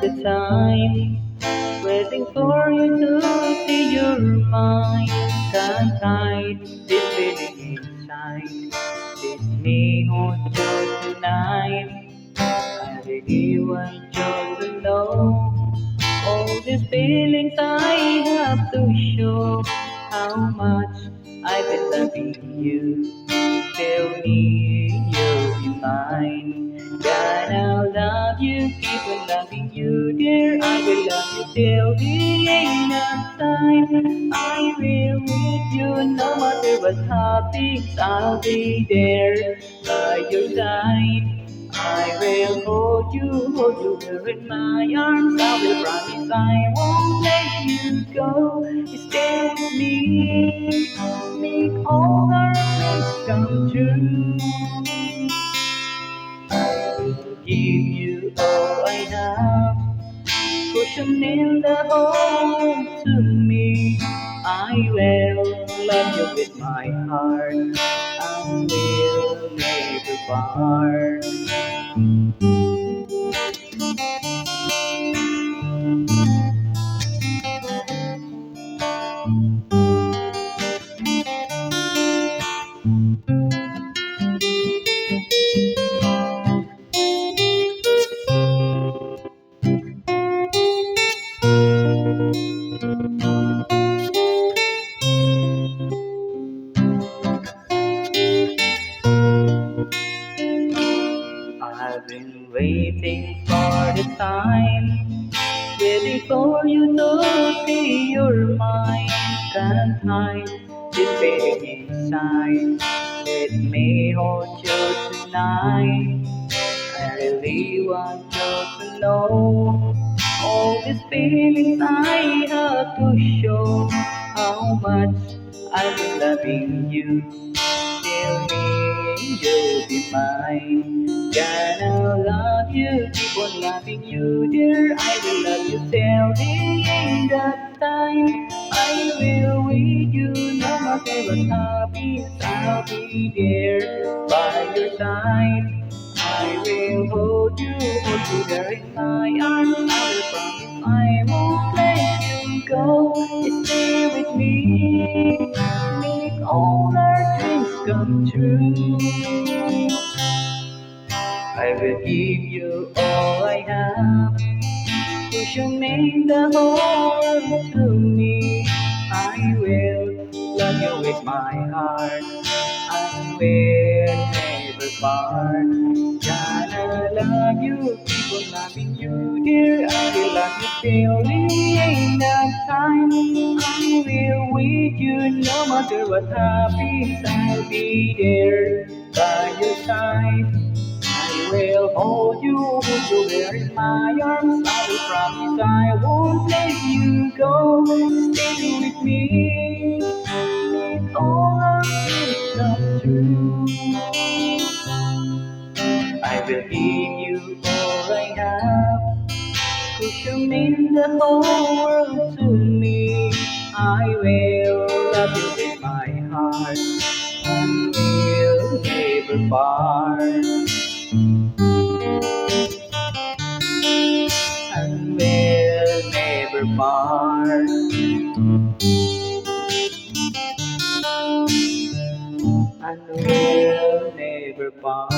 the time, waiting for you to see your mind. Can't hide this feeling inside. Let me hold you tonight. I really want you to know all these feelings I have to show. How much I've been loving you. Tell me you'll be mine. Gonna love you, keep on loving you, dear. I will love you till the end of time. I will with you no matter what happens. I'll be there by your side. I will hold you here in my arms. I will promise I won't let you go. Stay with me, make all our dreams come true. I will give you all I have, cushion in the home to me. I will love you with my heart, and will never part. I've been waiting for the time, waiting for you to see your mind. Can't hide this feeling inside. Let me hold you tonight. I really want you to know all these feelings I have to show. How much I've been loving you. Tell me you'll be mine. Gonna love you, keep on loving you, dear. I will love you till the end of time. I will with you, no matter what happens. I'll be there by your side. I will hold you there in my arms. I will promise I won't let you go. Stay with me, make all our dreams come true. I will give you all I have, push you make the whole world to me. I will love you with my heart, I will never part. Gonna love you, keep on loving you, dear. I will love you till the end of time. I will with you no matter what happens. I'll be there by your side. I will hold you there in my arms. I will promise I won't let you go. Stay with me, make all our dreams come true. I will give you all I have, cushion in the whole world to me. I will love you with my heart, and will never part. And will never part. And will never part.